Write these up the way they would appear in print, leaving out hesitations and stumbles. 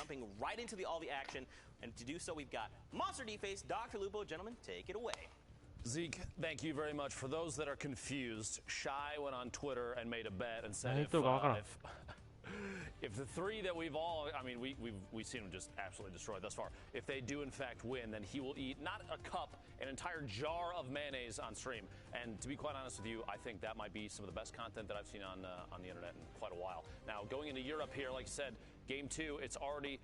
jumping right into all the action. And to do so, we've got Monster D-Face, Dr. Lupo. Gentlemen, take it away. Zeke, thank you very much. For those that are confused, Shy went on Twitter and made a bet and said if the three that we've all, I mean, we've seen him just absolutely destroyed thus far. If they do in fact win, then he will eat not a cup, an entire jar of mayonnaise on stream. And to be quite honest with you, I think that might be some of the best content that I've seen on the internet in quite a while. Now, going into Europe here, like you said, game 2, it's already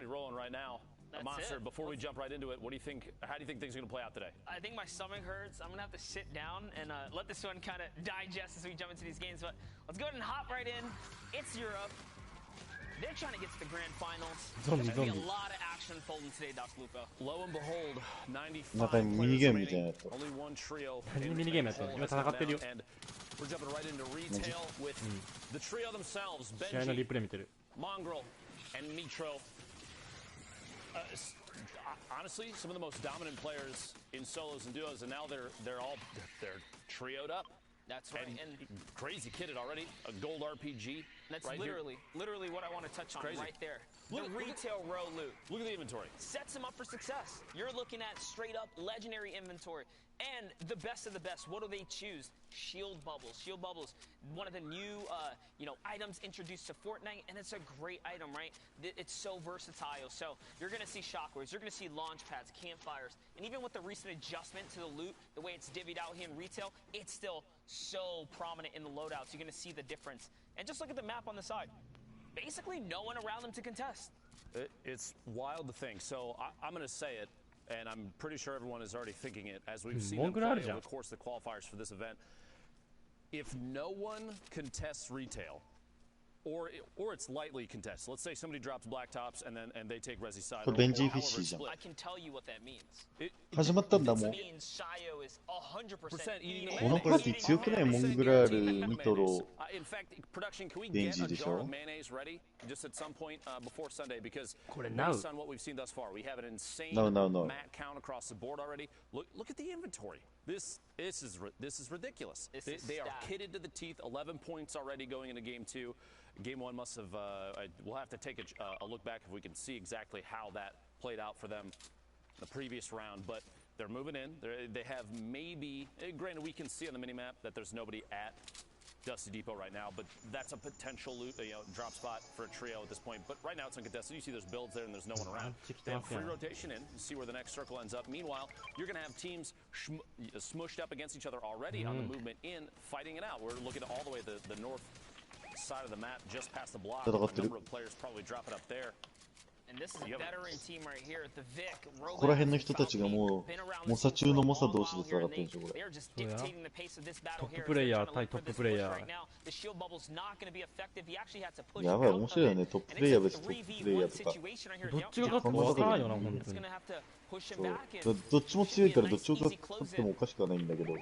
rolling right now. Monster, before we jump right into it, what do you think? How do you think things are going to play out today? I think my stomach hurts. I'm going to have to sit down and let this one kind of digest as we jump into these games. But let's go ahead and hop right in. It's Europe. They're trying to get to the grand finals. There's going to be a lot of action unfolding today, Dr. Lupo. Lo and behold, 95 players remaining. Only one trio. And we're jumping right into retail with the trio themselves, Benji, Mongrel, and Mitro. Honestly, some of the most dominant players in solos and duos, and now they're trioed up. That's right. And crazy kitted already. A gold RPG. That's right literally what I want to touch on right there. The retail row loot. Look at the inventory. Sets them up for success. You're looking at straight up legendary inventory. And the best of the best, what do they choose? Shield bubbles. Shield bubbles, one of the new items introduced to Fortnite, and it's a great item, right? It's so versatile. So you're going to see shockwaves, you're going to see launch pads, campfires, and even with the recent adjustment to the loot, the way it's divvied out here in retail, it's still so prominent in the loadouts. You're going to see the difference. And just look at the map on the side. Basically, no one around them to contest. It's wild to think. So I'm going to say it. And I'm pretty sure everyone is already thinking it as we've seen them play over the course of the qualifiers for this event. If no one contests retail, or it's lightly contested, let's say somebody drops black tops and they take Resi side. I can tell you what that means. It 始まったんだもん。 means Shayo is 100% eating このパーティー強くない？モングラール、ミトロ、 In fact, production, can we ベン get ジ a でし jar ょ of mayonnaise ready just at some point before Sunday? Because now. based on what we've seen thus far, we have an insane No. mat count across the board already. Look at the inventory. This is ridiculous. They are kitted to the teeth. 11 points already going into game 2. Game 1 must have. We'll have to take a look back if we can see exactly how that played out for them the previous round. But they're moving in. They have maybe. Granted, we can see on the minimap that there's nobody at Dusty Depot right now, but that's a potential loot, drop spot for a trio at this point. But right now it's uncontested. You see there's builds there and there's no one around. They have free rotation in. You see where the next circle ends up. Meanwhile, you're going to have teams smushed up against each other already on the movement in, fighting it out. We're looking at all the way the north side of the map, just past the block. A number of players probably dropping up there. And this is a veteran team right here. The Vic, ここら辺の人たちがもう猛者中の猛者同士で戦ってるんでしょこれ。 They're just dictating the pace of this battle here. トッププレイヤー対トッププレイヤー。 Right now, the shield bubble's not going to be effective. He actually had to push やばい、面白いよね。トッププレイヤー別トッププレイヤーとか。どっちが勝っても分からないよな、本当に。どっちも強いからどっちが勝ってもおかしくはないんだけど。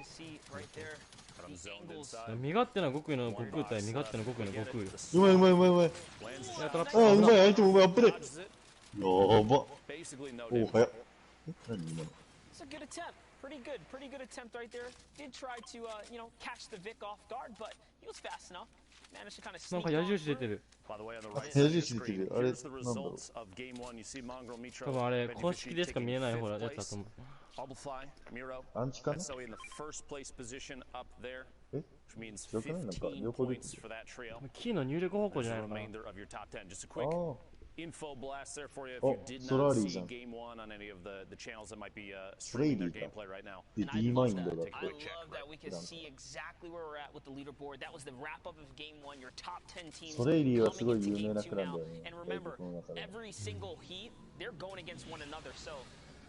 身勝手な極意の悟空対身勝手な極意の悟空。うまい。あ、うまい、相手もうまい、アップで。やば。おお、早っ。何今の。 It's a good attempt. Pretty good attempt right there. Did try to, catch the Vic off guard, but he was fast enough. Managed to kind of sneak なんか矢印出てる。 By the way, on the right 矢 side of the 印出て screen, る。あれ、 here's the なんだろう。 results of game 1. You see Mongrel, Mitro, 多分あれ Benji 公式でしか見えない方やつだと思う。 Hubblefly, Miro, アンチかな？ and so in the first place position up there, え？ which means よくない？なんか 15 両方で points for that trio. キーの入力方向 There's じゃ the ないのかな。 remainder of your top 10. Just a quick ああ。 info blast there for you if Oh, you did not Solari see じゃん。 game 1 on any of the channels that might be ソレイ streaming リ their ーか。 gameplay right now. で、D マインドだ。 I love that we can see exactly where we're at with the leaderboard. That was the wrap up of game 1. Your top 10 teams ソレイリーはすごい coming 有 into 名 game な 2クラン now. だよね。 And remember, この中で。 every single heat, they're going against one another. So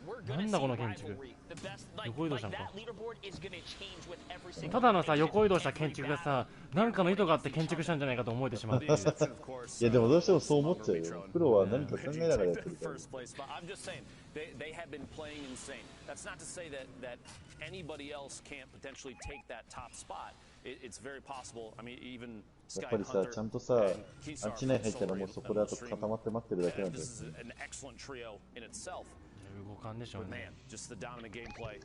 we're な gonna ん see だこの建築。 rivalry. The best, like 横移動したんか。 that leaderboard is gonna change with every single. ただのさ横移動した建築がさ、なんかの意図があって建築したんじゃないかと思えてしまう。いやでもどうしてもそう思っちゃうよ。プロは何か考えながらやってるから。 I'm just saying they have been playing insane. That's not to say that anybody else can't potentially take that top spot. It's very possible. I mean, even やっぱりさ、ちゃんとさ、アンチ内入ったらもうそこであと固まって待ってるだけなんだよ。 This is an excellent trio in itself. 動かんでしょう But ね。 man, just the dominant gameplay.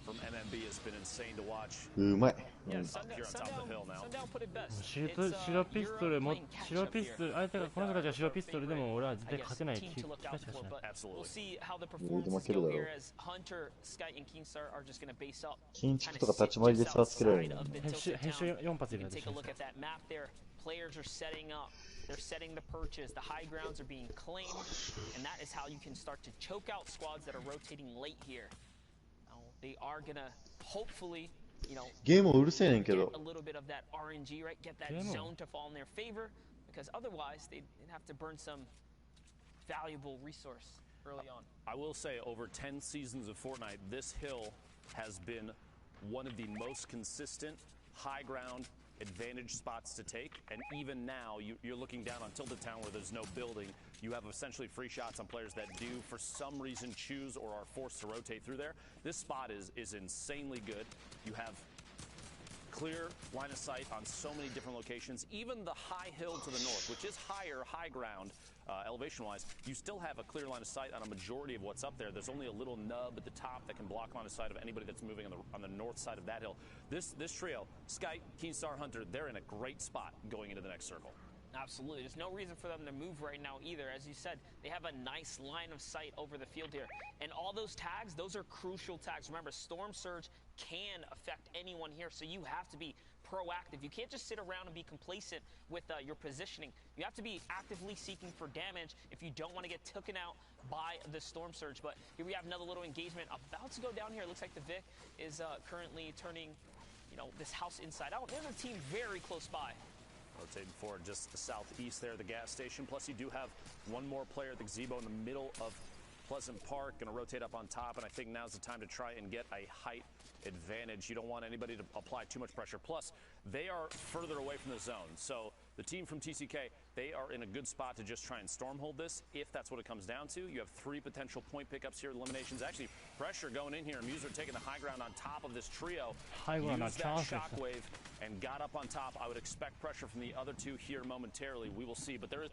from MMB has been insane to watch. うまい。 Yeah, うん Sundown, Sundown put it best. 白ピストルも白ピストル相手がこの人たちは白ピストルでも俺は絶対勝てない気がしかしない。 We'll see how the performances go here as Hunter, Sky, and Keemstar are just going to base up. 建築とか立ち回りで差つけられるの。編集4発入れたで Take し a ょ。 look at that map there. Players are setting up. They're setting the perches. The high grounds are being claimed, and that is how you can start to choke out squads that are rotating late here. Now, they are gonna hopefully, you know, ゲームうるせえねんけ get ど a。little bit of that RNG, right? Get that Game zone to fall in their favor, because otherwise they'd have to burn some valuable resource early on. I will say, over 10 seasons of Fortnite, this hill has been one of the most consistent high ground advantage spots to take, and even now you're looking down on Tilted Town where there's no building. You have essentially free shots on players that do for some reason choose or are forced to rotate through there. This spot is insanely good. You have clear line of sight on so many different locations. Even the high hill to the north, which is high ground elevation-wise, you still have a clear line of sight on a majority of what's up there. There's only a little nub at the top that can block line of sight of anybody that's moving on the north side of that hill. This trio, Sky, Keemstar, Hunter, they're in a great spot going into the next circle. Absolutely. There's no reason for them to move right now either. As you said, they have a nice line of sight over the field here. And all those tags, those are crucial tags. Remember, Storm Surge can affect anyone here, so you have to be proactive. You can't just sit around and be complacent with your positioning. You have to be actively seeking for damage if you don't want to get taken out by the Storm Surge. But here we have another little engagement about to go down here. It looks like the Vic is currently turning, you know, this house inside out. There's a team very close by. Rotating forward just to the southeast there, the gas station. Plus, you do have one more player at the gazebo in the middle of Pleasant Park. Going to rotate up on top, and I think now's the time to try and get a height advantage. You don't want anybody to apply too much pressure. Plus, they are further away from the zone. So the team from TCK, they are in a good spot to just try and stormhold this, if that's what it comes down to. You have 3 potential point pickups here, eliminations. Actually, pressure going in here. Muser taking the high ground on top of this trio. High ground on Used that top. shockwave and got up on top. I would expect pressure from the other two here momentarily. We will see, but there is